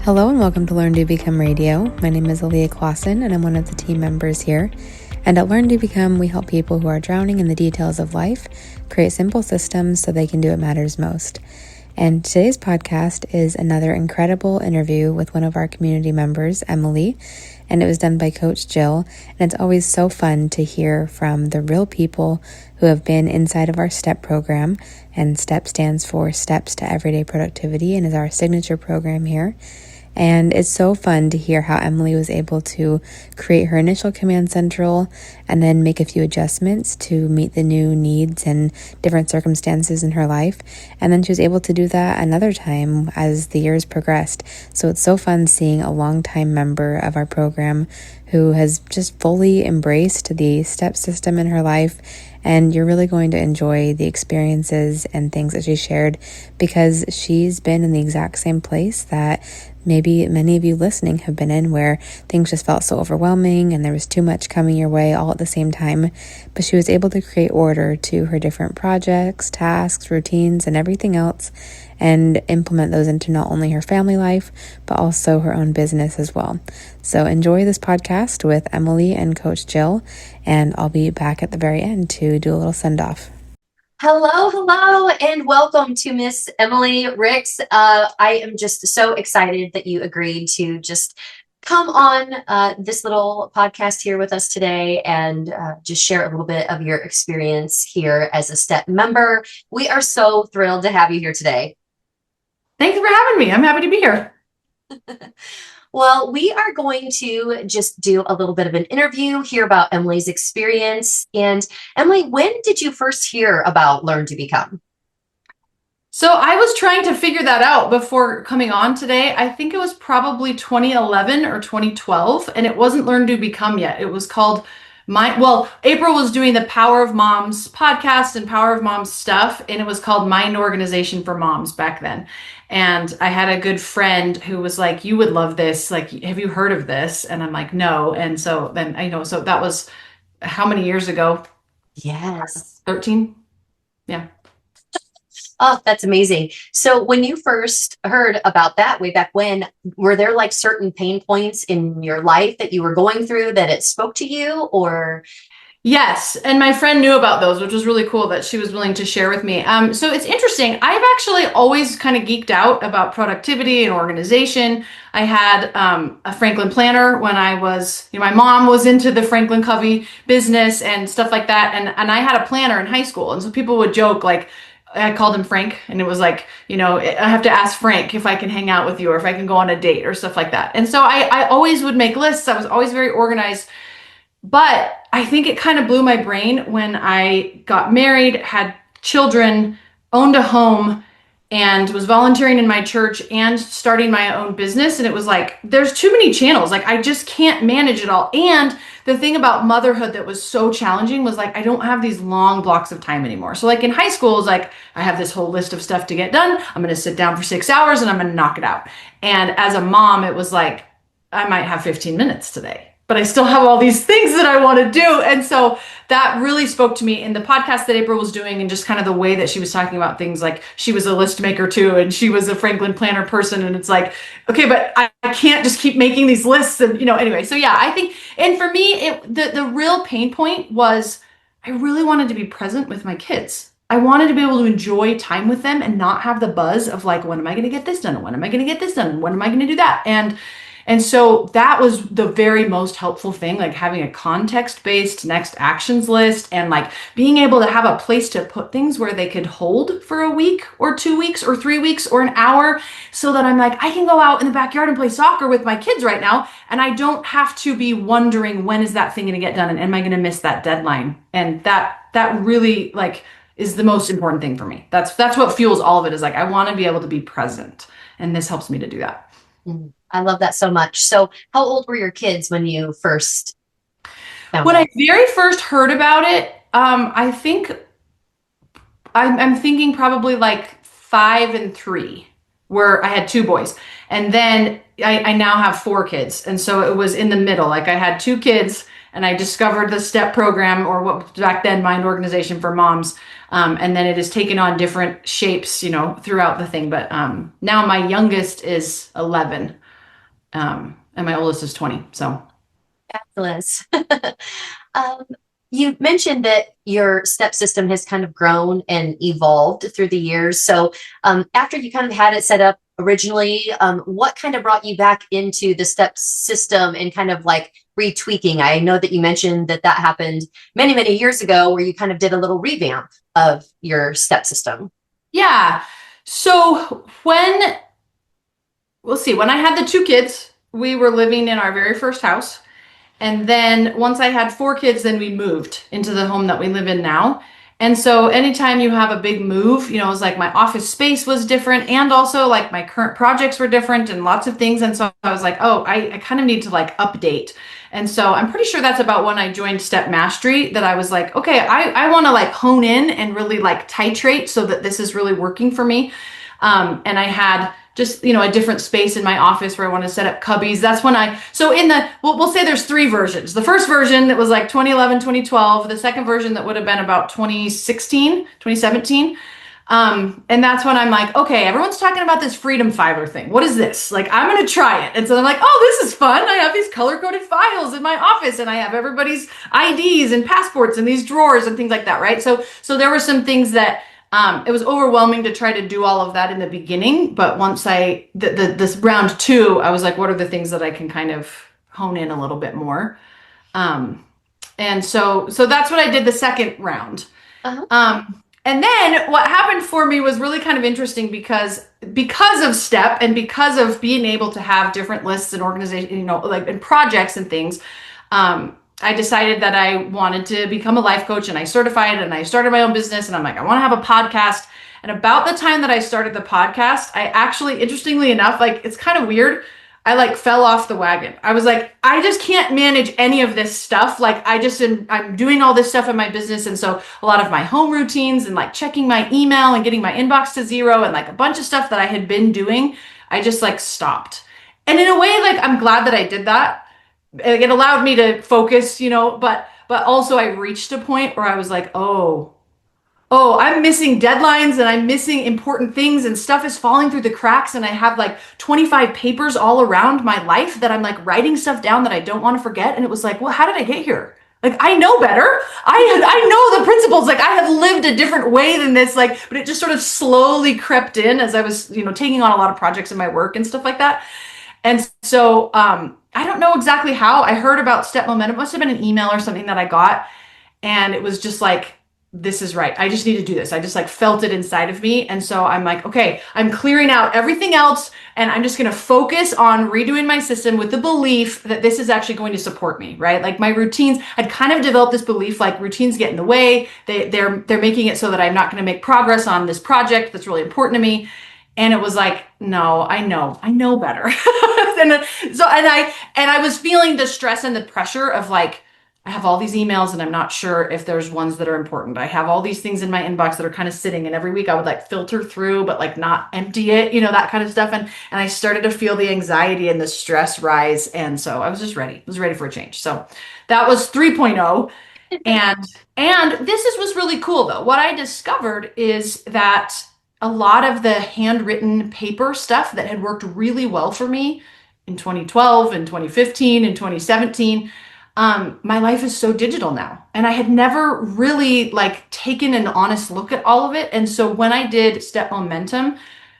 Hello and welcome to Learn to Become Radio. My name is Aaliyah Clausen and I'm one of the team members here. And at Learn to Become, we help people who are drowning in the details of life create simple systems so they can do what matters most. And today's podcast is another incredible interview with one of our community members, Emily, and it was done by Coach Jill. And it's always so fun to hear from the real people who have been inside of our STEP program. And STEP stands for Steps to Everyday Productivity and is our signature program here. And it's so fun to hear how Emily was able to create her initial command central and then make a few adjustments to meet the new needs and different circumstances in her life. And then she was able to do that another time as the years progressed. So it's so fun seeing a longtime member of our program who has just fully embraced the STEP system in her life. And you're really going to enjoy the experiences and things that she shared because she's been in the exact same place that maybe many of you listening have been in, where things just felt so overwhelming and there was too much coming your way all at the same time. But she was able to create order to her different projects, tasks, routines, and everything else, and implement those into not only her family life, but also her own business as well. So enjoy this podcast with Emily and Coach Jill, and I'll be back at the very end to do a little send-off. Hello, and welcome to Miss Emily Ricks. I am just so excited that you agreed to just come on this little podcast here with us today and just share a little bit of your experience here as a STEP member. We are so thrilled to have you here today. Thanks for having me. I'm happy to be here. Well, we are going to just do a little bit of an interview, hear about Emily's experience. And Emily, when did you first hear about Learn to Become? So I was trying to figure that out before coming on today. I think it was probably 2011 or 2012, and it wasn't Learn to Become yet. It was called April was doing the Power of Moms podcast and Power of Moms stuff, and it was called Mind Organization for Moms back then. And I had a good friend who was like, "You would love this. Like, have you heard of this?" And I'm like, "No." And so then so that was how many years ago? Yes. 13. Yeah. Oh, that's amazing. So when you first heard about that way back when, were there like certain pain points in your life that you were going through that it spoke to you, or? Yes. And my friend knew about those, which was really cool that she was willing to share with me. So it's interesting. I've actually always kind of geeked out about productivity and organization. I had a Franklin planner when I was, my mom was into the Franklin Covey business and stuff like that. And I had a planner in high school. And so people would joke, like, I called him Frank, and it was like, I have to ask Frank if I can hang out with you or if I can go on a date or stuff like that. And so I always would make lists. I was always very organized. But I think it kind of blew my brain when I got married, had children, owned a home, and was volunteering in my church and starting my own business. And it was like, there's too many channels. Like, I just can't manage it all. And the thing about motherhood that was so challenging was like, I don't have these long blocks of time anymore. So like in high school, it's like, I have this whole list of stuff to get done. I'm going to sit down for 6 hours and I'm going to knock it out. And as a mom, it was like, I might have 15 minutes today, but I still have all these things that I want to do. And so that really spoke to me in the podcast that April was doing, and just kind of the way that she was talking about things. Like, she was a list maker too, and she was a Franklin planner person. And it's like, okay, but I can't just keep making these lists. And, anyway, so yeah, I think, and for me, the real pain point was I really wanted to be present with my kids. I wanted to be able to enjoy time with them and not have the buzz of like, when am I going to get this done? And when am I going to get this done? And when am I going to do that? And so that was the very most helpful thing, like having a context-based next actions list and like being able to have a place to put things where they could hold for a week or 2 weeks or 3 weeks or an hour, so that I'm like, I can go out in the backyard and play soccer with my kids right now. And I don't have to be wondering, when is that thing going to get done? And am I going to miss that deadline? And that really like is the most important thing for me. That's what fuels all of it, is like, I want to be able to be present. And this helps me to do that. I love that so much. So how old were your kids when you first found When out? I very first heard about it, I think I'm thinking probably like 5 and 3, where I had 2 boys. And then I now have 4 kids. And so it was in the middle. Like, I had 2 kids and I discovered the STEP program, or what was back then Mind Organization for Moms. And then it has taken on different shapes, throughout the thing. But now my youngest is 11. And my oldest is 20. So Fabulous. Um, you mentioned that your step system has kind of grown and evolved through the years. So, after you kind of had it set up originally, what kind of brought you back into the step system and kind of like retweaking? I know that you mentioned that that happened many, many years ago where you kind of did a little revamp of your step system. yeah. So when I had the two kids, we were living in our very first house. And then once I had four kids, then we moved into the home that we live in now. And so anytime you have a big move, it was like my office space was different, and also like my current projects were different and lots of things. And so I was like, oh, I kind of need to like update. And so I'm pretty sure that's about when I joined Step Mastery that I was like, okay, I want to like hone in and really like titrate so that this is really working for me. And I had just, a different space in my office where I want to set up cubbies. That's when we'll say there's three versions. The first version that was like 2011, 2012, the second version that would have been about 2016, 2017. And that's when I'm like, okay, everyone's talking about this freedom filer thing. What is this? Like, I'm going to try it. And so I'm like, oh, this is fun. I have these color coded files in my office and I have everybody's IDs and passports in these drawers and things like that. Right. So there were some things that, it was overwhelming to try to do all of that in the beginning, but once this round two, I was like, what are the things that I can kind of hone in a little bit more? And so that's what I did the second round. Uh-huh. And then what happened for me was really kind of interesting because of STEP and because of being able to have different lists and organization, like and projects and things. I decided that I wanted to become a life coach, and I certified and I started my own business, and I'm like, I want to have a podcast. And about the time that I started the podcast, I actually, interestingly enough, like it's kind of weird, I like fell off the wagon. I was like, I just can't manage any of this stuff. Like I'm doing all this stuff in my business. And so a lot of my home routines and like checking my email and getting my inbox to zero and like a bunch of stuff that I had been doing, I just like stopped. And in a way, like I'm glad that I did that. It allowed me to focus, but also I reached a point where I was like, oh, I'm missing deadlines and I'm missing important things and stuff is falling through the cracks. And I have like 25 papers all around my life that I'm like writing stuff down that I don't want to forget. And it was like, well, how did I get here? Like, I know better. I know the principles. Like, I have lived a different way than this. Like, but it just sort of slowly crept in as I was, taking on a lot of projects in my work and stuff like that. And so, I don't know exactly how I heard about Step Momentum. It must have been an email or something that I got. And it was just like, this is right. I just need to do this. I just like felt it inside of me. And so I'm like, okay, I'm clearing out everything else. And I'm just going to focus on redoing my system with the belief that this is actually going to support me, right? Like my routines, I'd kind of developed this belief, like routines get in the way. They're making it so that I'm not going to make progress on this project that's really important to me. And it was like, no, I know better. and I was feeling the stress and the pressure of like, I have all these emails and I'm not sure if there's ones that are important. I have all these things in my inbox that are kind of sitting, and every week I would like filter through, but like not empty it, that kind of stuff. And I started to feel the anxiety and the stress rise. And so I was just ready. I was ready for a change. So that was 3.0. And was really cool though. What I discovered is that a lot of the handwritten paper stuff that had worked really well for me in 2012 and 2015 and 2017, my life is so digital now. And I had never really like taken an honest look at all of it. And so when I did Step Momentum,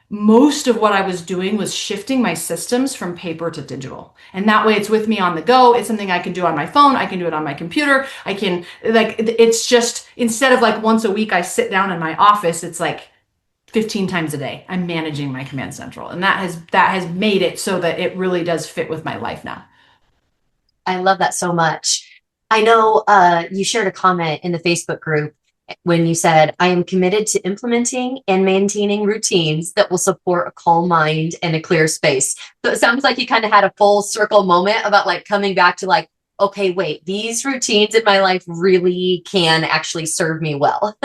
most of what I was doing was shifting my systems from paper to digital. And that way it's with me on the go. It's something I can do on my phone. I can do it on my computer. I can it's just, instead of like once a week, I sit down in my office, it's like 15 times a day, I'm managing my command central. And that has made it so that it really does fit with my life now. I love that so much. I know you shared a comment in the Facebook group when you said, I am committed to implementing and maintaining routines that will support a calm mind and a clear space. So it sounds like you kind of had a full circle moment about like coming back to like, okay, wait, these routines in my life really can actually serve me well.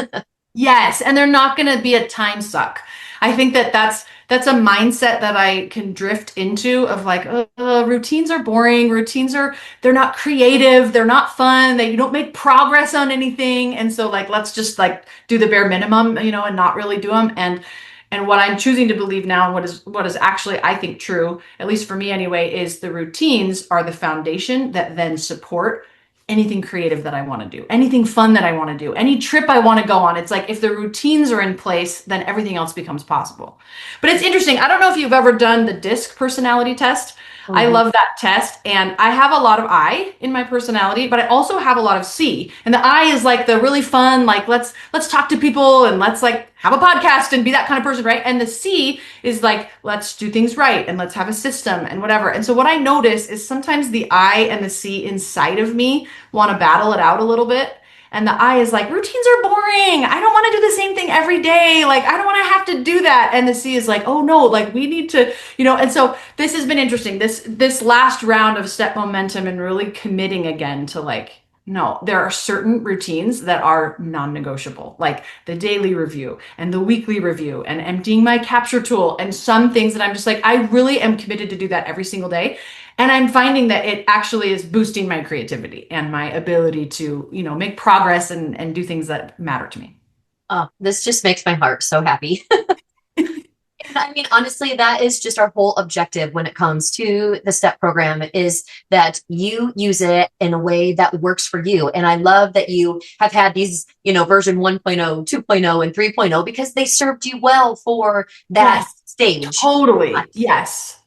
Yes, and they're not going to be a time suck. I think that's a mindset that I can drift into of like, routines are boring. They're not creative. They're not fun. You don't make progress on anything. And so like, let's just like do the bare minimum, and not really do them. And And what I'm choosing to believe now, and what is actually, I think, true, at least for me anyway, is the routines are the foundation that then support anything creative that I want to do, anything fun that I want to do, any trip I want to go on. It's like if the routines are in place, then everything else becomes possible. But it's interesting. I don't know if you've ever done the DISC personality test. I Mhm. love that test. And I have a lot of I in my personality, but I also have a lot of C. And the I is like the really fun, like let's talk to people and let's like have a podcast and be that kind of person, right? And the C is like let's do things right and let's have a system and whatever. And so what I notice is sometimes the I and the C inside of me want to battle it out a little bit. And the I is like, routines are boring. I don't want to do the same thing every day. Like, I don't want to have to do that. And the C is like, oh no, like we need to, and so this has been interesting. This last round of step momentum and really committing again to like, no, there are certain routines that are non-negotiable, like the daily review and the weekly review and emptying my capture tool and some things that I'm just like, I really am committed to do that every single day. And I'm finding that it actually is boosting my creativity and my ability to, make progress and do things that matter to me. Oh, this just makes my heart so happy. And I mean, honestly, that is just our whole objective when it comes to the STEP program is that you use it in a way that works for you. And I love that you have had these, version 1.0, 2.0, and 3.0 because they served you well for that Yes, stage. totally. Yes.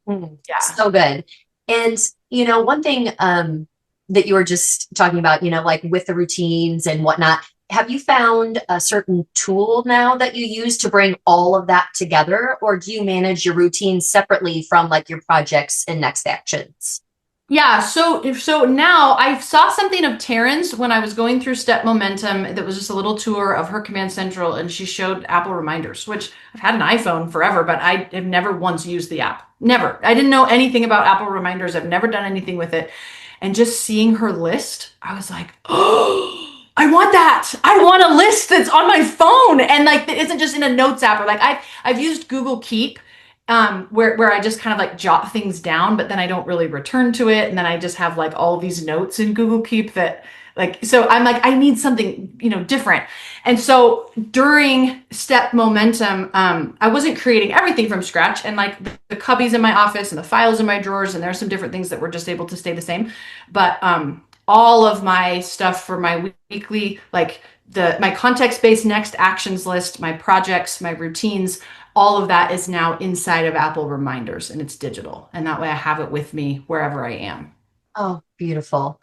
Yeah. So good. And, one thing that you were just talking about, like with the routines and whatnot, have you found a certain tool now that you use to bring all of that together? Or do you manage your routines separately from like your projects and next actions? Yeah, so now I saw something of Taryn's when I was going through Step Momentum that was just a little tour of her Command Central, and she showed Apple Reminders, which I've had an iPhone forever, but I have never once used the app. Never. I didn't know anything about Apple Reminders. I've never done anything with it. And just seeing her list, I was like, oh, I want that. I want a list that's on my phone and like that isn't just in a notes app or like I've used Google Keep where I just kind of like jot things down, but then I don't really return to it. And then I just have like all these notes in Google Keep that like, so I'm like, I need something, different. And so during Step Momentum, I wasn't creating everything from scratch and like the cubbies in my office and the files in my drawers. And there's some different things that were just able to stay the same. But, all of my stuff for my weekly, like my context-based next actions list, my projects, my routines, all of that is now inside of Apple Reminders and it's digital. And that way I have it with me wherever I am. Oh, beautiful.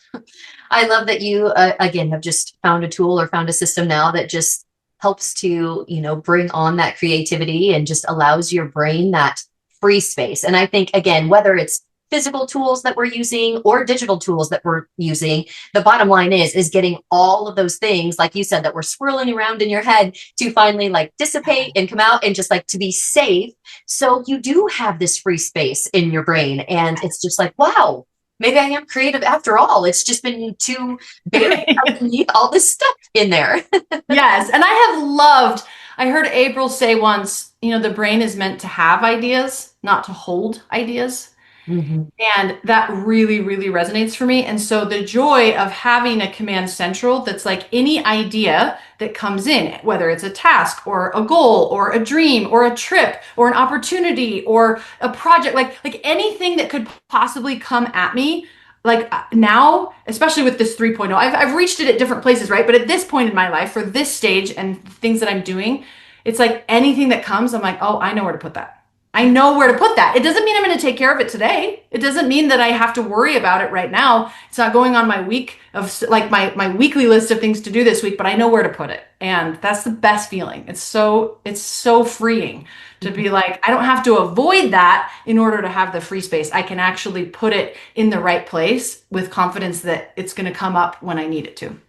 I love that you, again, have just found a tool or found a system now that just helps to, bring on that creativity and just allows your brain that free space. And I think, again, whether it's physical tools that we're using or digital tools that we're using, the bottom line is getting all of those things, like you said, that were swirling around in your head to finally like dissipate and come out and just like to be safe. So you do have this free space in your brain. And it's just like, wow, maybe I am creative after all. It's just been too buried underneath all this stuff in there. Yes. And I heard April say once, the brain is meant to have ideas, not to hold ideas. Mm-hmm. And that really, really resonates for me. And so the joy of having a Command Central that's like any idea that comes in, whether it's a task or a goal or a dream or a trip or an opportunity or a project, like anything that could possibly come at me, like now, especially with this 3.0, I've reached it at different places, right? But at this point in my life, for this stage and things that I'm doing, it's like anything that comes, I'm like, oh, I know where to put that. I know where to put that. It doesn't mean I'm going to take care of it today. It doesn't mean that I have to worry about it right now. It's not going on my week of like my weekly list of things to do this week, but I know where to put it. And that's the best feeling. It's so freeing to be like, I don't have to avoid that in order to have the free space. I can actually put it in the right place with confidence that it's going to come up when I need it to.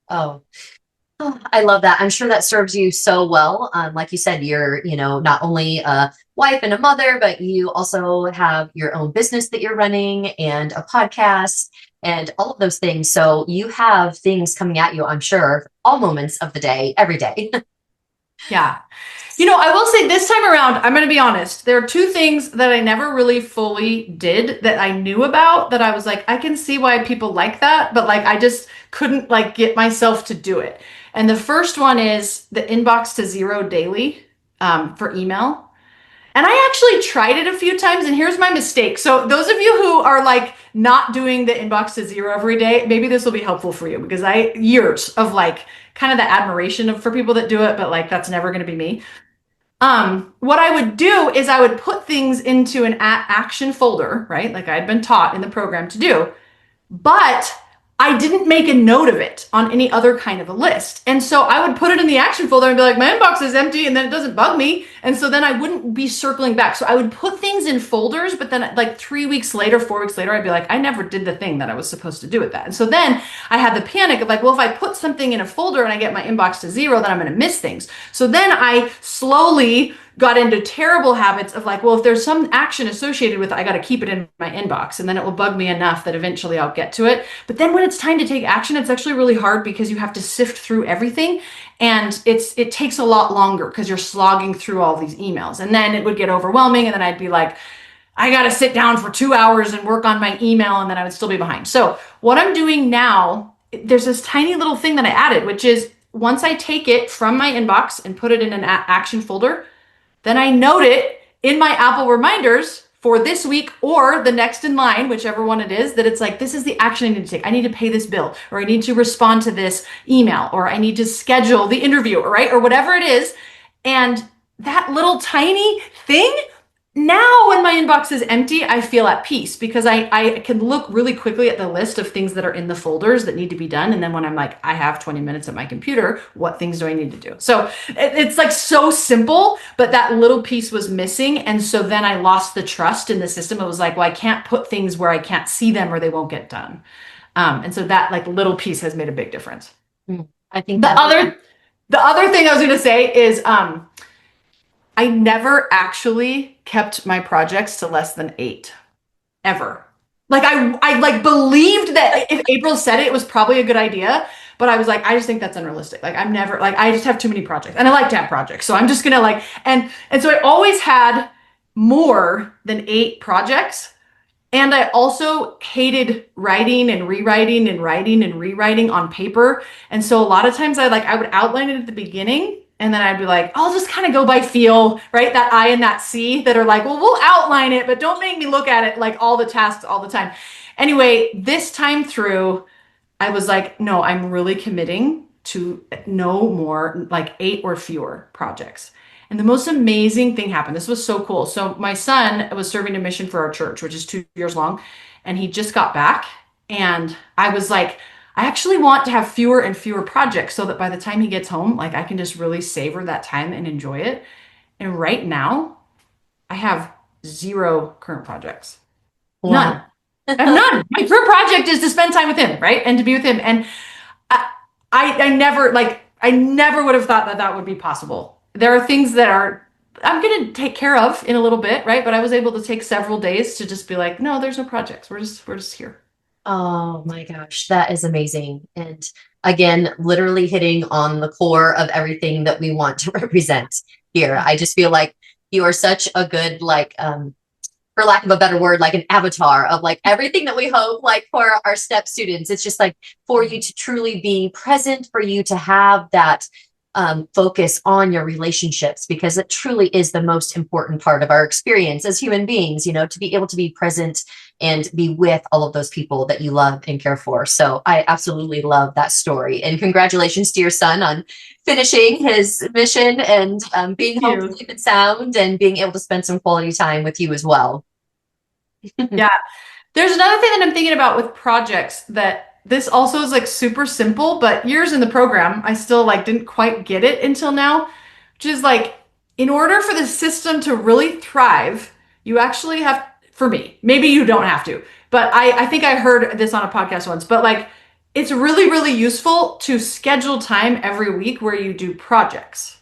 Oh, I love that. I'm sure that serves you so well. Like you said, you're, not only a wife and a mother, but you also have your own business that you're running and a podcast and all of those things. So you have things coming at you, I'm sure, all moments of the day, every day. Yeah. I will say this time around, I'm going to be honest. There are two things that I never really fully did that I knew about that I was like, I can see why people like that, but like, I just couldn't like get myself to do it. And the first one is the inbox to zero daily. for email. And I actually tried it a few times, and here's my mistake. So those of you who are like not doing the inbox to zero every day, maybe this will be helpful for you, because years of like kind of the admiration for people that do it, but like that's never going to be me. What I would do is I would put things into an action folder, right? Like I'd been taught in the program to do, but I didn't make a note of it on any other kind of a list. And so I would put it in the action folder and be like, my inbox is empty, and then it doesn't bug me. And so then I wouldn't be circling back. So I would put things in folders, but then like 3 weeks later, 4 weeks later, I'd be like, I never did the thing that I was supposed to do with that. And so then I had the panic of like, well, if I put something in a folder and I get my inbox to zero, then I'm going to miss things. So then I slowly got into terrible habits of like, well, if there's some action associated with it, I got to keep it in my inbox, and then it will bug me enough that eventually I'll get to it. But then when it's time to take action, it's actually really hard because you have to sift through everything, and it takes a lot longer because you're slogging through all these emails. And then it would get overwhelming, and then I'd be like, I got to sit down for 2 hours and work on my email, and then I would still be behind. So what I'm doing now, there's this tiny little thing that I added, which is once I take it from my inbox and put it in an action folder, then I note it in my Apple reminders for this week or the next in line, whichever one it is, that it's like, this is the action I need to take. I need to pay this bill, or I need to respond to this email, or I need to schedule the interview, right? Or whatever it is. And that little tiny thing, now when my inbox is empty, I feel at peace because I can look really quickly at the list of things that are in the folders that need to be done. And then when I'm like, I have 20 minutes at my computer, what things do I need to do? So it's like so simple, but that little piece was missing. And so then I lost the trust in the system. It was like, well, I can't put things where I can't see them or they won't get done. And so that like little piece has made a big difference. I think the other thing I was going to say is, I never actually kept my projects to less than 8, ever. Like I like believed that if April said it, it was probably a good idea, but I was like, I just think that's unrealistic. Like I'm never like, I just have too many projects, and I like to have projects. So I'm just gonna like, and so I always had more than 8 projects. And I also hated writing and rewriting and writing and rewriting on paper. And so a lot of times I would outline it at the beginning, and then I'd be like, I'll just kind of go by feel, right? That I and that C that are like, well, we'll outline it, but don't make me look at it like all the tasks all the time. Anyway, this time through, I was like, no, I'm really committing to no more, like 8 or fewer projects. And the most amazing thing happened. This was so cool. So my son was serving a mission for our church, which is 2 years long, and he just got back. And I was like, I actually want to have fewer and fewer projects so that by the time he gets home, like I can just really savor that time and enjoy it. And right now, I have 0 current projects. Wow. None. I have none. My current project is to spend time with him, right? And to be with him. And I never would have thought that that would be possible. There are things that I'm going to take care of in a little bit, right? But I was able to take several days to just be like, no, there's no projects. We're just here. Oh my gosh, that is amazing. And again, literally hitting on the core of everything that we want to represent here. I just feel like you are such a good, like, for lack of a better word, like an avatar of like everything that we hope like for our STEP students. It's just like for you to truly be present, for you to have that focus on your relationships, because it truly is the most important part of our experience as human beings, you know, to be able to be present and be with all of those people that you love and care for. So I absolutely love that story. And congratulations to your son on finishing his mission and being home safe and sound and being able to spend some quality time with you as well. Yeah. There's another thing that I'm thinking about with projects that this also is like super simple, but years in the program, I still like didn't quite get it until now, which is like, in order for the system to really thrive, you actually have, for me, maybe you don't have to, but I think I heard this on a podcast once, but like, it's really, really useful to schedule time every week where you do projects.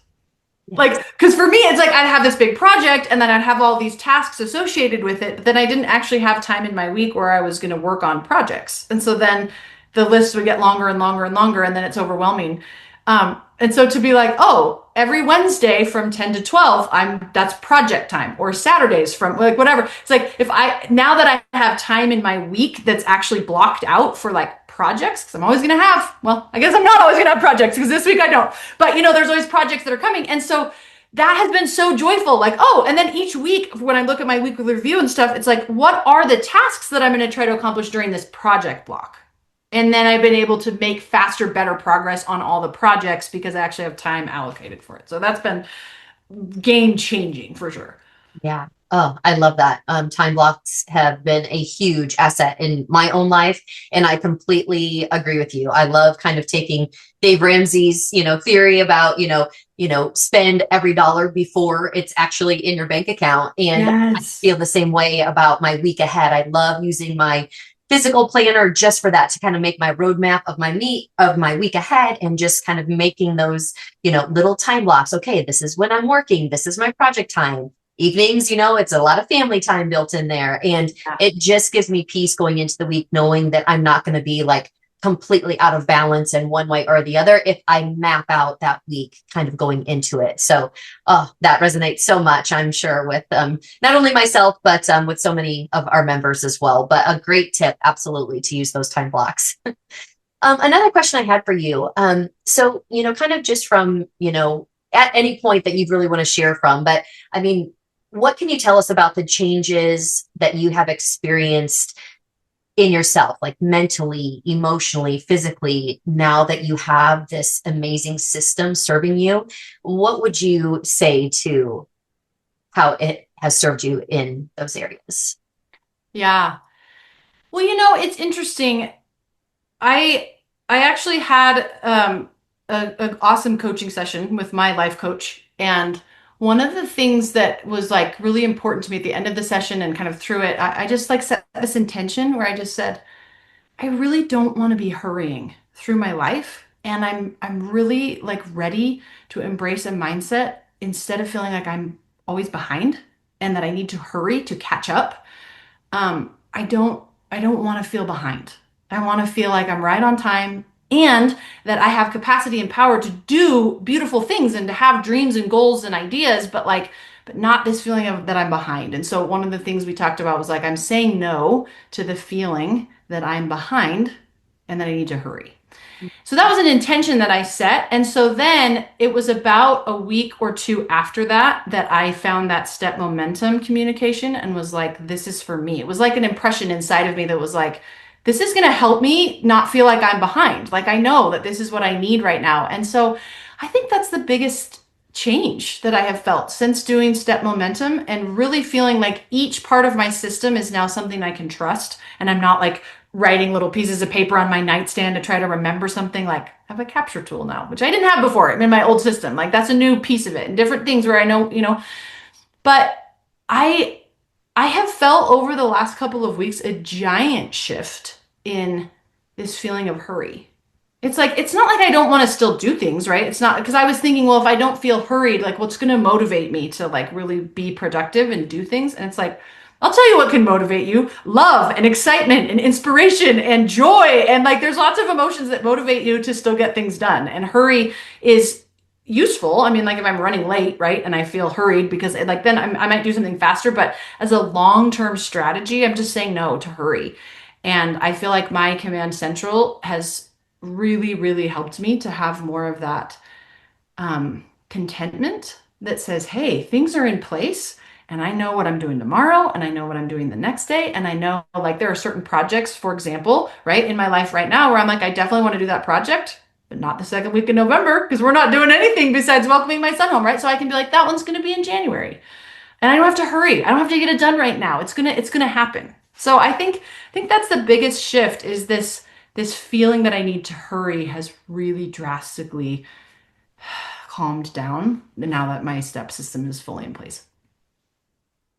Yes. Like, because for me, it's like I'd have this big project and then I'd have all these tasks associated with it, but then I didn't actually have time in my week where I was going to work on projects. And so then the list would get longer and longer and longer, and then it's overwhelming. And so to be like, oh, every Wednesday from 10 to 12, that's project time, or Saturdays from like whatever. It's like now that I have time in my week that's actually blocked out for like projects, because I'm always going to have, well, I guess I'm not always going to have projects because this week I don't, but you know, there's always projects that are coming. And so that has been so joyful. Like, oh, and then each week when I look at my weekly review and stuff, it's like, what are the tasks that I'm going to try to accomplish during this project block? And then I've been able to make faster, better progress on all the projects because I actually have time allocated for it. So that's been game changing for sure. Yeah. Oh, I love that. Time blocks have been a huge asset in my own life, and I completely agree with you. I love kind of taking Dave Ramsey's, theory about, spend every dollar before it's actually in your bank account. And I Yes. feel the same way about my week ahead. I love using my physical planner just for that, to kind of make my roadmap of my week ahead, and just kind of making those, little time blocks. Okay, this is when I'm working. This is my project time. Evenings, it's a lot of family time built in there. And Yeah. it just gives me peace going into the week, knowing that I'm not going to be like completely out of balance in one way or the other if I map out that week kind of going into it. So, oh, that resonates so much, I'm sure, with not only myself, but with so many of our members as well. But a great tip, absolutely, to use those time blocks. Another question I had for you. So, kind of just from, at any point that you'd really want to share from, but I mean, what can you tell us about the changes that you have experienced in yourself, like mentally, emotionally, physically, now that you have this amazing system serving you? What would you say to how it has served you in those areas? Yeah. Well, it's interesting. I I actually had an awesome coaching session with my life coach, and one of the things that was like really important to me at the end of the session and kind of through it, I just like set this intention where I just said, I really don't want to be hurrying through my life, and I'm really like ready to embrace a mindset instead of feeling like I'm always behind and that I need to hurry to catch up. I don't want to feel behind. I want to feel like I'm right on time and that I have capacity and power to do beautiful things and to have dreams and goals and ideas, but not this feeling of that I'm behind. And so one of the things we talked about was like I'm saying no to the feeling that I'm behind and that I need to hurry. So that was an intention that I set. And so then it was about a week or two after that that I found that step momentum communication and was like, this is for me. It was like an impression inside of me that was like, this is going to help me not feel like I'm behind. Like I know that this is what I need right now. And so I think that's the biggest change that I have felt since doing step momentum and really feeling like each part of my system is now something I can trust. And I'm not like writing little pieces of paper on my nightstand to try to remember something. Like I have a capture tool now, which I didn't have before in my old system. Like that's a new piece of it and different things where I know, but I I have felt over the last couple of weeks a giant shift in this feeling of hurry. It's like it's not like I don't want to still do things, right? It's not because I was thinking, well, if I don't feel hurried, like what's going to motivate me to like really be productive and do things? And it's like I'll tell you what can motivate you: love and excitement and inspiration and joy. And like there's lots of emotions that motivate you to still get things done. And hurry is useful. I mean, like if I'm running late, right, and I feel hurried because like then I might do something faster. But as a long-term strategy, I'm just saying no to hurry. And I feel like my Command Central has really, really helped me to have more of that contentment that says, hey, things are in place and I know what I'm doing tomorrow and I know what I'm doing the next day. And I know like there are certain projects, for example, right, in my life right now where I'm like, I definitely want to do that project, but not the second week in November because we're not doing anything besides welcoming my son home, right? So I can be like, that one's going to be in January. And I don't have to hurry. I don't have to get it done right now. It's gonna happen. So I think that's the biggest shift is this feeling that I need to hurry has really drastically calmed down now that my step system is fully in place.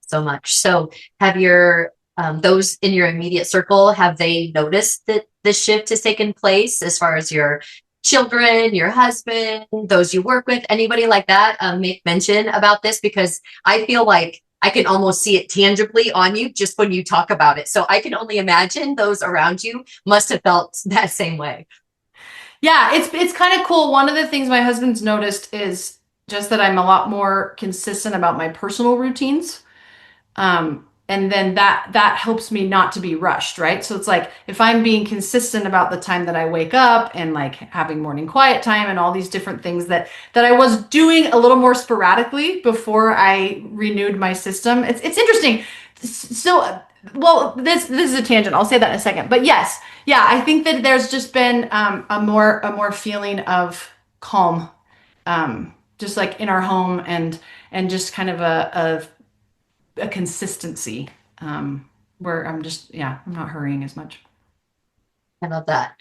So much. So have your those in your immediate circle, have they noticed that this shift has taken place as far as your children, your husband, those you work with, anybody like that make mention about this? Because I feel like I can almost see it tangibly on you just when you talk about it. So I can only imagine those around you must have felt that same way. Yeah, it's kind of cool. One of the things my husband's noticed is just that I'm a lot more consistent about my personal routines. And then that helps me not to be rushed, right? So it's like if I'm being consistent about the time that I wake up and like having morning quiet time and all these different things that I was doing a little more sporadically before I renewed my system. It's interesting. So well, this is a tangent. I'll say that in a second. But yes, yeah, I think that there's just been a more feeling of calm, just like in our home and just kind of a consistency, where I'm just, yeah, I'm not hurrying as much. I love that.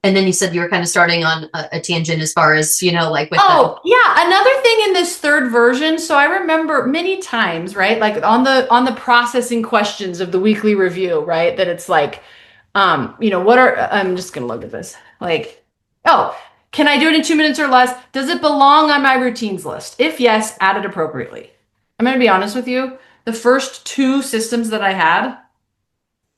And then you said you were kind of starting on a tangent as far as, like with yeah, another thing in this third version. So I remember many times, right? Like on the processing questions of the weekly review, right? That it's like, I'm just gonna look at this. Like, oh, can I do it in 2 minutes or less? Does it belong on my routines list? If yes, add it appropriately. I'm gonna be honest with you. The first two systems that I had, I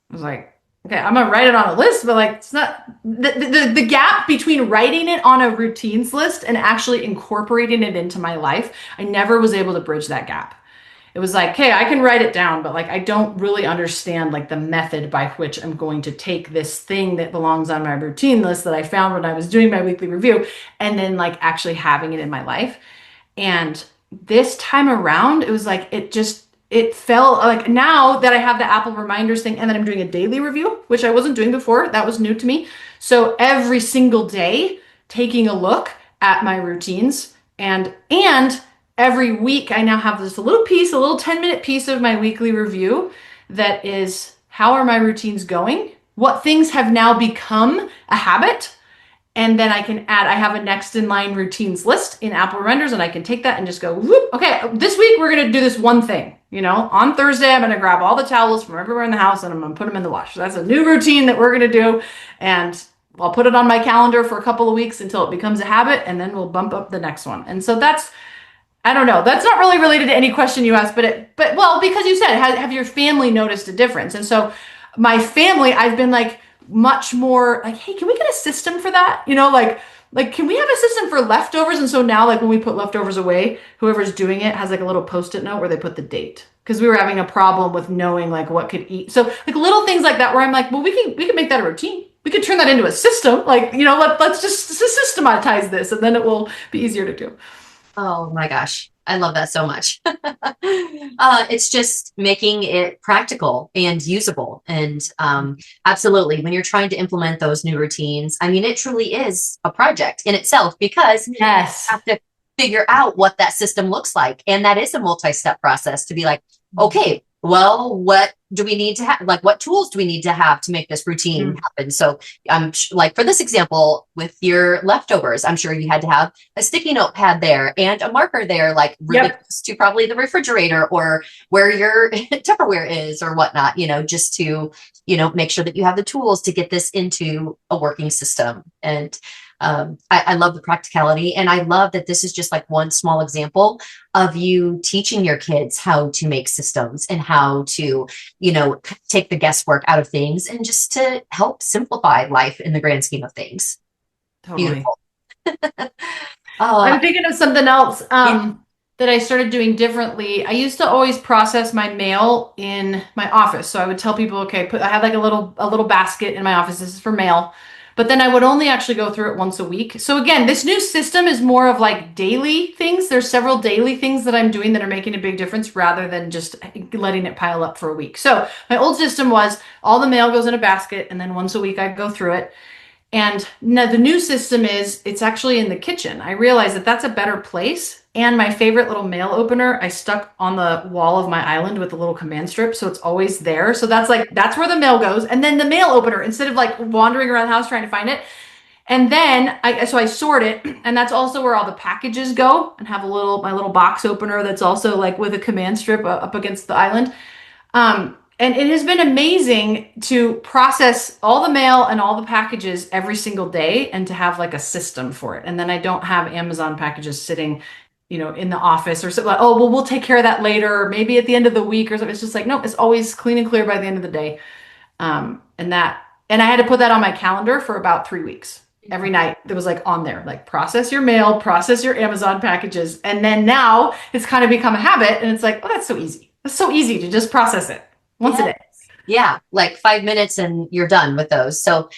was like, okay, I'm gonna write it on a list, but like it's not the gap between writing it on a routines list and actually incorporating it into my life. I never was able to bridge that gap. It was like, hey, I can write it down, but like I don't really understand like the method by which I'm going to take this thing that belongs on my routine list that I found when I was doing my weekly review and then like actually having it in my life. And this time around, it was like it felt like now that I have the Apple reminders thing and that I'm doing a daily review, which I wasn't doing before, that was new to me. So every single day, taking a look at my routines and every week I now have this a little 10-minute piece of my weekly review that is how are my routines going? What things have now become a habit? And then I have a next in line routines list in Apple Reminders, and I can take that and just go, whoop, okay, this week we're going to do this one thing. On Thursday, I'm going to grab all the towels from everywhere in the house and I'm going to put them in the wash. So that's a new routine that we're going to do. And I'll put it on my calendar for a couple of weeks until it becomes a habit, and then we'll bump up the next one. And so I don't know. That's not really related to any question you asked, but well, because you said, have your family noticed a difference? And so my family, I've been like, much more like, hey, can we get a system for that? Like, can we have a system for leftovers? And so now, like, when we put leftovers away, whoever's doing it has like a little Post-it note where they put the date, because we were having a problem with knowing like what could eat. So like little things like that where I'm like, well, we can make that a routine. We could turn that into a system. Like, let's just systematize this, and then it will be easier to do. Oh my gosh. I love that so much. It's just making it practical and usable. And absolutely, when you're trying to implement those new routines, I mean, it truly is a project in itself, because yes, you have to figure out what that system looks like. And that is a multi-step process to be like, okay, well, what do we need to have? Like, what tools do we need to have to make this routine happen? So like for this example, with your leftovers, I'm sure you had to have a sticky note pad there and a marker there, like really close to probably the refrigerator or where your Tupperware is or whatnot, just to, make sure that you have the tools to get this into a working system. And I love the practicality, and I love that this is just like one small example of you teaching your kids how to make systems and how to, take the guesswork out of things and just to help simplify life in the grand scheme of things. Totally. Beautiful. I'm thinking of something else that I started doing differently. I used to always process my mail in my office. So I would tell people, okay, I have like a little basket in my office. This is for mail. But then I would only actually go through it once a week. So again, this new system is more of like daily things. There's several daily things that I'm doing that are making a big difference rather than just letting it pile up for a week. So my old system was all the mail goes in a basket, and then once a week I go through it. And now the new system is it's actually in the kitchen. I realized that that's a better place. And my favorite little mail opener, I stuck on the wall of my island with a little command strip. So it's always there. So that's where the mail goes. And then the mail opener, instead of like wandering around the house trying to find it. And then I sort it, and that's also where all the packages go, and have my little box opener that's also like with a command strip up against the island. And it has been amazing to process all the mail and all the packages every single day and to have like a system for it. And then I don't have Amazon packages sitting, in the office or something like, oh, well, we'll take care of that later, or maybe at the end of the week or something. It's just like, nope, it's always clean and clear by the end of the day. And I had to put that on my calendar for about 3 weeks. Every night there was like on there, like process your mail, process your Amazon packages. And then now it's kind of become a habit, and it's like, oh, that's so easy. It's so easy to just process it. once a day. Yeah, like 5 minutes and you're done with those. So,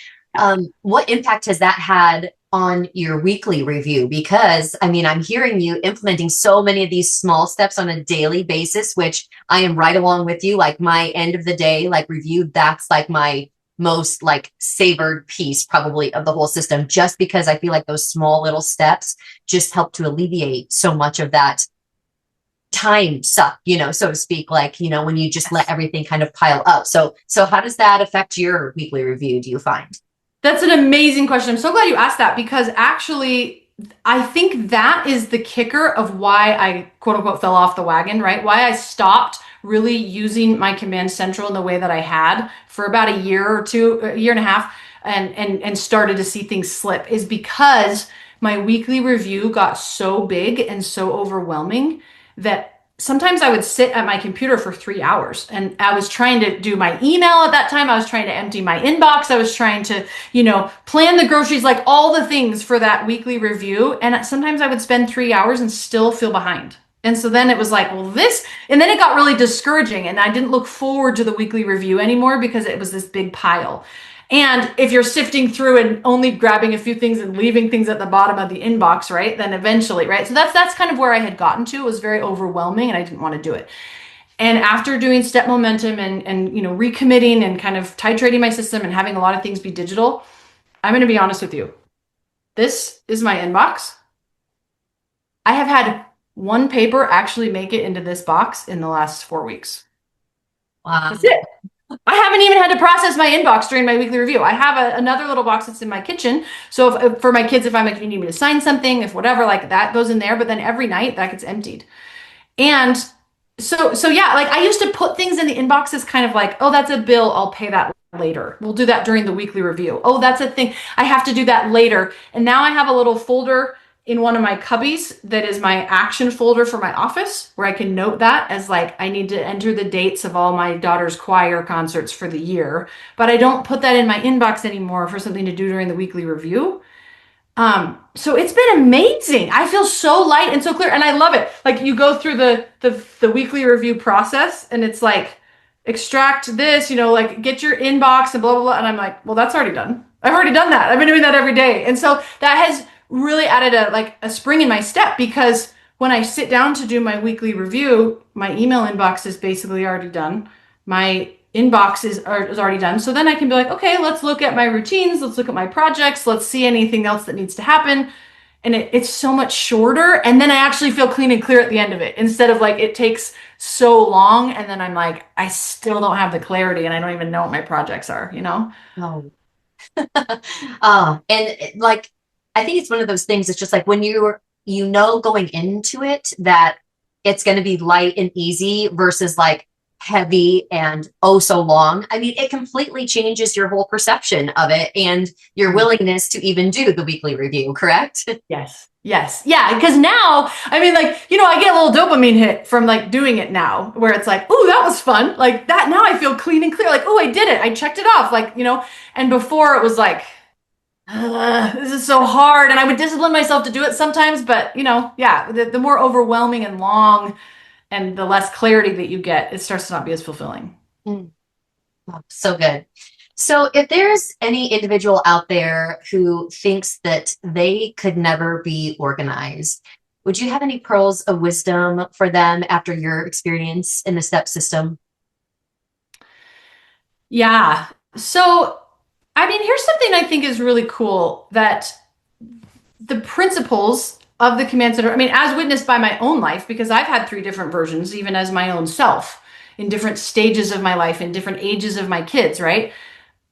what impact has that had on your weekly review? Because I mean, I'm hearing you implementing so many of these small steps on a daily basis, which I am right along with you. Like my end of the day, like review, that's like my most like savored piece probably of the whole system, just because I feel like those small little steps just help to alleviate so much of that time suck, so to speak, like, when you just let everything kind of pile up. So how does that affect your weekly review, do you find? That's an amazing question. I'm so glad you asked that, because actually I think that is the kicker of why I quote unquote fell off the wagon, right? Why I stopped really using my command central in the way that I had for about a year or two, a year and a half, and started to see things slip, is because my weekly review got so big and so overwhelming that sometimes I would sit at my computer for 3 hours, and I was trying to do my email at that time. I was trying to empty my inbox. I was trying to, plan the groceries, like all the things for that weekly review. And sometimes I would spend 3 hours and still feel behind. And so then it was like, well, and then it got really discouraging, and I didn't look forward to the weekly review anymore because it was this big pile. And if you're sifting through and only grabbing a few things and leaving things at the bottom of the inbox, right, then eventually, right? So that's kind of where I had gotten to. It was very overwhelming and I didn't want to do it. And after doing step momentum and recommitting and kind of titrating my system and having a lot of things be digital, I'm going to be honest with you. This is my inbox. I have had one paper actually make it into this box in the last 4 weeks. Wow. That's it. I haven't even had to process my inbox during my weekly review. I have another little box that's in my kitchen. So if for my kids, if I'm like, you need me to sign something, if whatever, like that goes in there. But then every night that gets emptied. And so yeah, like I used to put things in the inbox as kind of like, oh, that's a bill, I'll pay that later. We'll do that during the weekly review. Oh, that's a thing, I have to do that later. And now I have a little folder in one of my cubbies that is my action folder for my office, where I can note that as like, I need to enter the dates of all my daughter's choir concerts for the year, but I don't put that in my inbox anymore for something to do during the weekly review. So it's been amazing. I feel so light and so clear, and I love it. Like you go through the weekly review process, and it's like, extract this, like get your inbox and blah, blah, blah. And I'm like, well, that's already done. I've already done that. I've been doing that every day. And so that has really added a spring in my step, because when I sit down to do my weekly review, my email inbox is basically already done. My inbox is already done. So then I can be like, okay, let's look at my routines. Let's look at my projects. Let's see anything else that needs to happen. And it's so much shorter. And then I actually feel clean and clear at the end of it, instead of like, it takes so long. And then I'm like, I still don't have the clarity and I don't even know what my projects are, Oh. And like, I think it's one of those things. It's just like when you're, going into it that it's going to be light and easy versus like heavy and oh so long. I mean, it completely changes your whole perception of it and your willingness to even do the weekly review, correct? Yes. Yes. Yeah. Because now, I mean, like, I get a little dopamine hit from like doing it now, where it's like, oh, that was fun. Like that. Now I feel clean and clear. Like, oh, I did it. I checked it off. Like, and before it was like, this is so hard. And I would discipline myself to do it sometimes, but yeah, the more overwhelming and long and the less clarity that you get, it starts to not be as fulfilling. Oh, so good. So if there's any individual out there who thinks that they could never be organized, would you have any pearls of wisdom for them after your experience in the STEP system? Yeah. So, I mean, here's something I think is really cool, that the principles of the command center, I mean, as witnessed by my own life, because I've had 3 different versions, even as my own self, in different stages of my life, in different ages of my kids, right?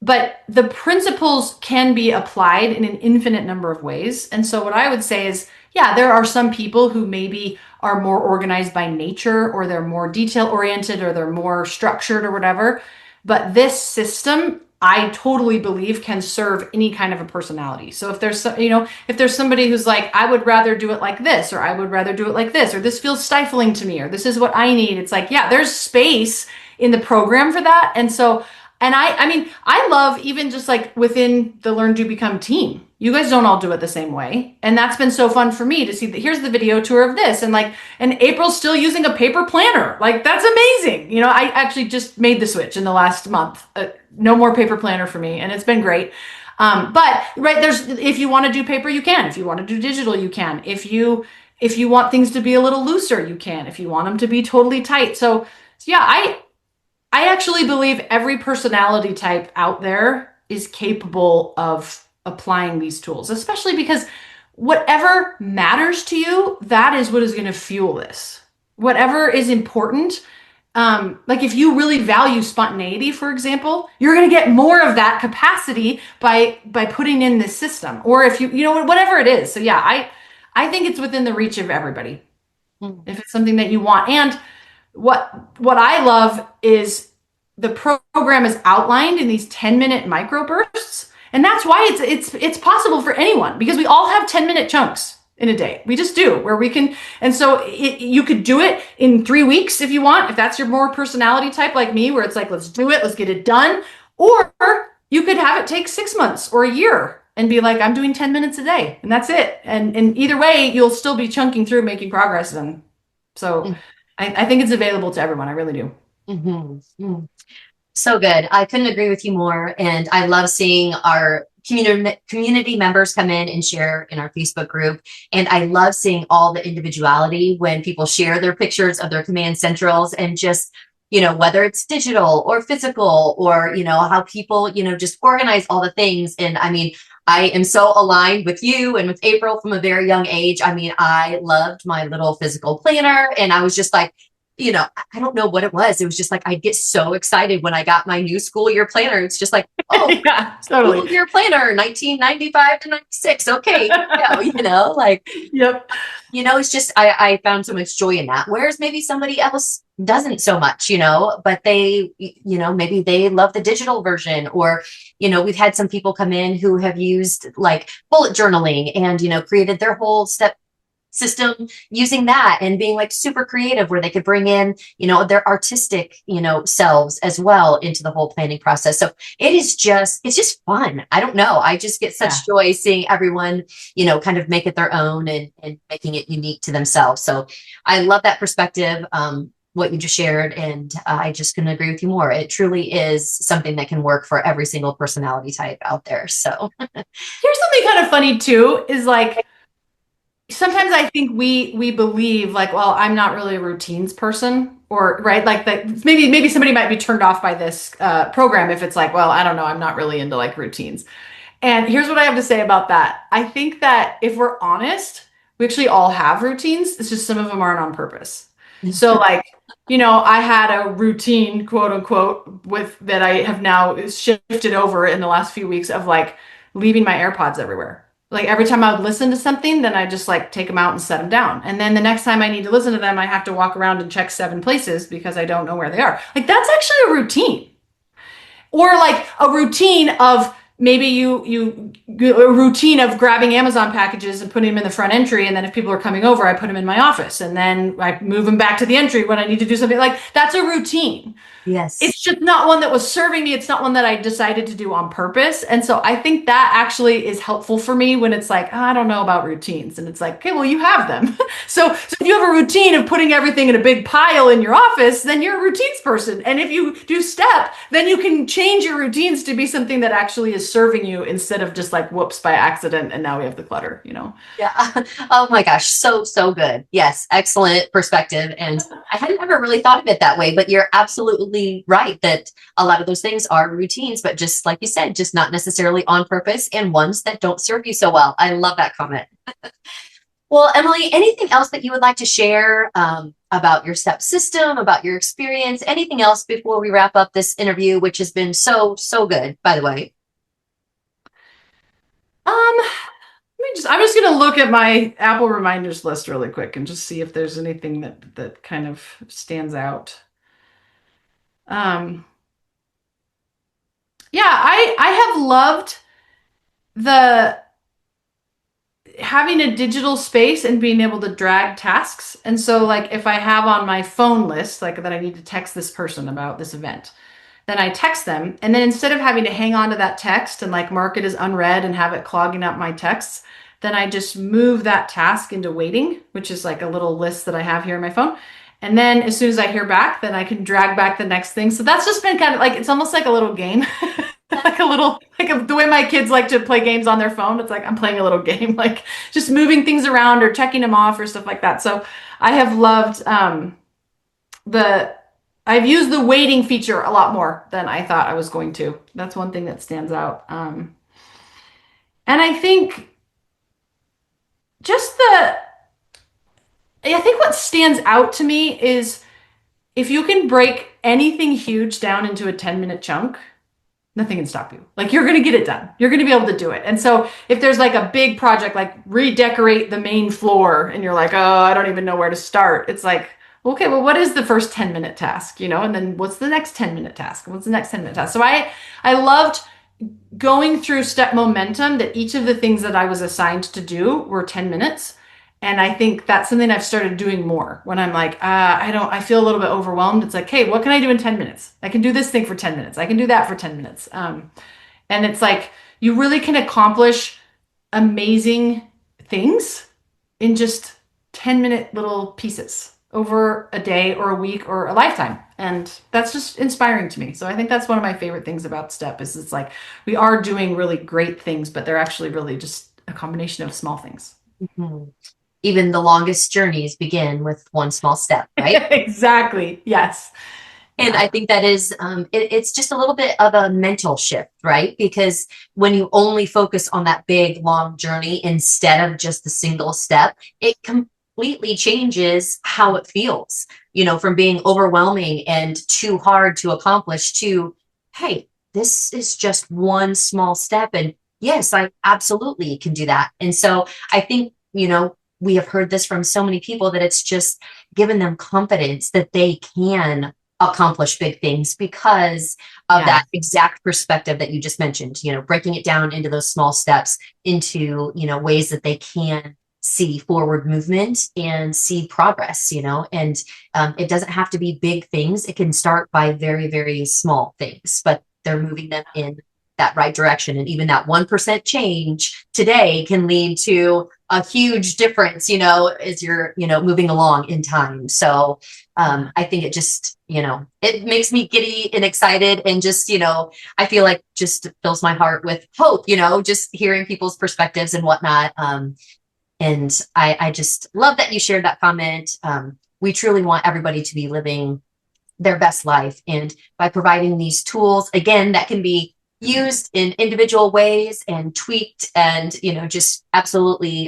But the principles can be applied in an infinite number of ways. And so what I would say is, yeah, there are some people who maybe are more organized by nature, or they're more detail oriented, or they're more structured or whatever. But this system, I totally believe, can serve any kind of a personality. So if there's, if there's somebody who's like, I would rather do it like this, or I would rather do it like this, or this feels stifling to me, or this is what I need. It's like, yeah, there's space in the program for that. And so, and I mean, I love even just like within the Learn, Do, Become team, You guys don't all do it the same way. And that's been so fun for me to see that here's the video tour of this. And April's still using a paper planner. Like, that's amazing. I actually just made the switch in the last month. No more paper planner for me. And it's been great. But right, if you want to do paper, you can. If you want to do digital, you can. If you want things to be a little looser, you can. If you want them to be totally tight. So yeah, I actually believe every personality type out there is capable of applying these tools, especially because whatever matters to you, that is what is going to fuel this. Whatever is important. Like if you really value spontaneity, for example, you're going to get more of that capacity by putting in this system, or if whatever it is. So yeah, I think it's within the reach of everybody if it's something that you want. And what I love is the program is outlined in these 10-minute microbursts. And that's why it's possible for anyone, because we all have 10-minute chunks in a day. We just do, where we can. And so you could do it in 3 weeks if you want, if that's your more personality type like me, where it's like, let's do it, let's get it done. Or you could have it take 6 months or a year and be like, I'm doing 10 minutes a day and that's it. And either way, you'll still be chunking through, making progress. And so I think it's available to everyone. I really do. Mm-hmm. So good. I couldn't agree with you more. And I love seeing our community members come in and share in our Facebook group. And I love seeing all the individuality when people share their pictures of their command centrals, and just, whether it's digital or physical, or, how people, just organize all the things. And I mean, I am so aligned with you and with April from a very young age. I mean, I loved my little physical planner, and I was just like, I don't know what it was. It was just like, I'd get so excited when I got my new school year planner. It's just like, oh, yeah, totally. School year planner, 1995 to 96. Okay. Like, yep. It's just, I found so much joy in that. Whereas maybe somebody else doesn't so much, but they, maybe they love the digital version, or, we've had some people come in who have used like bullet journaling and, created their whole step system using that, and being like super creative, where they could bring in, their artistic, selves as well into the whole planning process. So it's just fun. I don't know. I just get such joy seeing everyone, kind of make it their own and making it unique to themselves. So I love that perspective, what you just shared. And I just couldn't agree with you more. It truly is something that can work for every single personality type out there. So here's something kind of funny too, is like, sometimes I think we believe like, well, I'm not really a routines person, or right, like that maybe somebody might be turned off by this program if it's like, well, I don't know, I'm not really into like routines. And here's what I have to say about that. I think that if we're honest, we actually all have routines. It's just some of them aren't on purpose. So like, I had a routine, quote unquote, that I have now shifted over in the last few weeks, of like leaving my AirPods everywhere. Like every time I would listen to something, then I just like take them out and set them down. And then the next time I need to listen to them, I have to walk around and check 7 places because I don't know where they are. Like that's actually a routine. Or like a routine of maybe a routine of grabbing Amazon packages and putting them in the front entry. And then if people are coming over, I put them in my office, and then I move them back to the entry when I need to do something. Like that's a routine. Yes. It's just not one that was serving me. It's not one that I decided to do on purpose. And so I think that actually is helpful for me when it's like, I don't know about routines. And it's like, okay, well, you have them. So if you have a routine of putting everything in a big pile in your office, then you're a routines person. And if you do step, then you can change your routines to be something that actually is serving you, instead of just like, whoops, by accident. And now we have the clutter, Yeah. Oh my gosh. So good. Yes. Excellent perspective. And I hadn't ever really thought of it that way, but you're absolutely right that a lot of those things are routines, but just like you said, just not necessarily on purpose, and ones that don't serve you so well. I love that comment. Well, Emily, anything else that you would like to share about your STEP system, about your experience, anything else before we wrap up this interview, which has been so good, by the way? I'm just going to look at my Apple reminders list really quick and just see if there's anything that kind of stands out. Yeah, I have loved having a digital space and being able to drag tasks. And so like if I have on my phone list, like that I need to text this person about this event, then I text them. And then instead of having to hang on to that text and like mark it as unread and have it clogging up my texts, then I just move that task into waiting, which is like a little list that I have here on my phone. And then as soon as I hear back, then I can drag back the next thing. So that's just been kind of like, it's almost like a little game. Like a little, like the way my kids like to play games on their phone. It's like I'm playing a little game, like just moving things around or checking them off or stuff like that. So I have loved I've used the waiting feature a lot more than I thought I was going to. That's one thing that stands out. And I think I think what stands out to me is if you can break anything huge down into a 10-minute chunk, nothing can stop you. Like you're going to get it done. You're going to be able to do it. And so if there's like a big project, like redecorate the main floor, and you're like, oh, I don't even know where to start. It's like, okay, well, what is the first 10-minute task, and then what's the next 10-minute task? What's the next 10-minute task? So I loved going through step momentum that each of the things that I was assigned to do were 10 minutes. And I think that's something I've started doing more when I'm like, I feel a little bit overwhelmed. It's like, hey, what can I do in 10 minutes? I can do this thing for 10 minutes. I can do that for 10 minutes. And it's like, you really can accomplish amazing things in just 10-minute little pieces over a day or a week or a lifetime. And that's just inspiring to me. So I think that's one of my favorite things about STEP is it's like, we are doing really great things, but they're actually really just a combination of small things. Mm-hmm. Even the longest journeys begin with one small step, right? Exactly. Yes. And I think that is, it's just a little bit of a mental shift, right? Because when you only focus on that big, long journey instead of just the single step, it completely changes how it feels, from being overwhelming and too hard to accomplish to, hey, this is just one small step. And yes, I absolutely can do that. And so I think, we have heard this from so many people that it's just given them confidence that they can accomplish big things because of that exact perspective that you just mentioned, breaking it down into those small steps into, ways that they can see forward movement and see progress, and it doesn't have to be big things. It can start by very, very small things, but they're moving them in that right direction. And even that 1% change today can lead to a huge difference, as you're, moving along in time. So I think it just, it makes me giddy and excited and just, I feel like just fills my heart with hope, just hearing people's perspectives and whatnot. And I just love that you shared that comment. We truly want everybody to be living their best life. And by providing these tools, again, that can be used in individual ways and tweaked and, just absolutely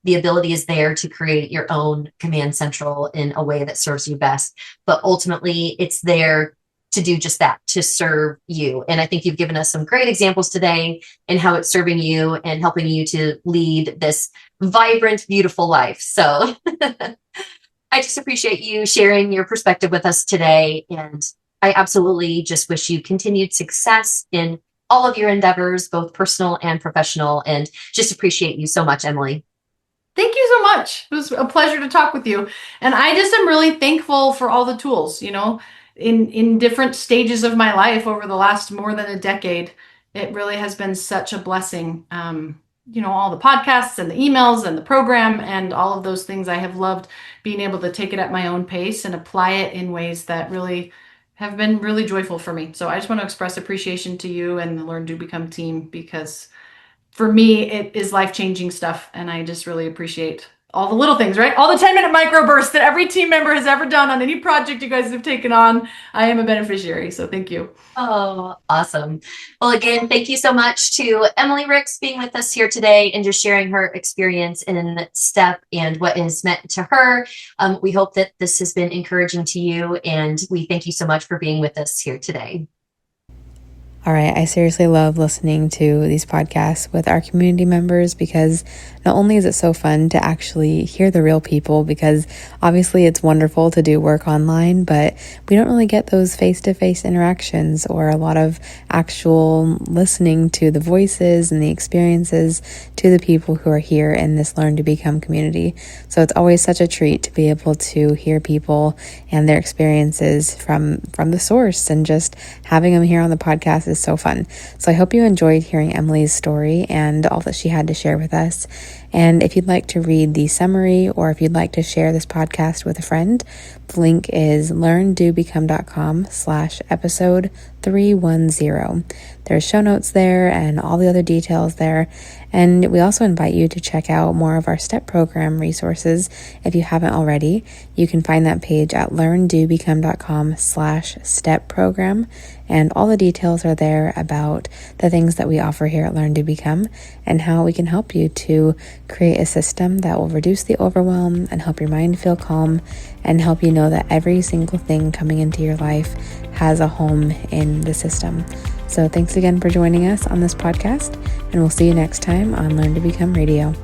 the ability is there to create your own command central in a way that serves you best. But ultimately, it's there to do just that, to serve you. And I think you've given us some great examples today in how it's serving you and helping you to lead this vibrant, beautiful life. So I just appreciate you sharing your perspective with us today. And I absolutely just wish you continued success in all of your endeavors, both personal and professional, and just appreciate you so much, Emily. Thank you so much. It was a pleasure to talk with you. And I just am really thankful for all the tools, in different stages of my life over the last more than a decade. It really has been such a blessing. All the podcasts and the emails and the program and all of those things. I have loved being able to take it at my own pace and apply it in ways that really have been really joyful for me. So I just want to express appreciation to you and the Learn, Do, Become team, because for me, it is life-changing stuff. And I just really appreciate all the little things, right? All the 10-minute microbursts that every team member has ever done on any project you guys have taken on. I am a beneficiary. So thank you. Oh, awesome. Well, again, thank you so much to Emily Ricks being with us here today and just sharing her experience in STEP and what is meant to her. We hope that this has been encouraging to you, and we thank you so much for being with us here today. All right, I seriously love listening to these podcasts with our community members because not only is it so fun to actually hear the real people, because obviously it's wonderful to do work online, but we don't really get those face-to-face interactions or a lot of actual listening to the voices and the experiences to the people who are here in this Learn to Become community. So it's always such a treat to be able to hear people and their experiences from the source, and just having them here on the podcast is so fun. So I hope you enjoyed hearing Emily's story and all that she had to share with us. And if you'd like to read the summary, or if you'd like to share this podcast with a friend, the link is learndobecome.com/episode 310. There's show notes there and all the other details there. And we also invite you to check out more of our STEP program resources if you haven't already. You can find that page at learndobecome.com/step program. And all the details are there about the things that we offer here at Learn to Become and how we can help you to create a system that will reduce the overwhelm and help your mind feel calm and help you know that every single thing coming into your life has a home in the system. So thanks again for joining us on this podcast, and we'll see you next time on Learn to Become Radio.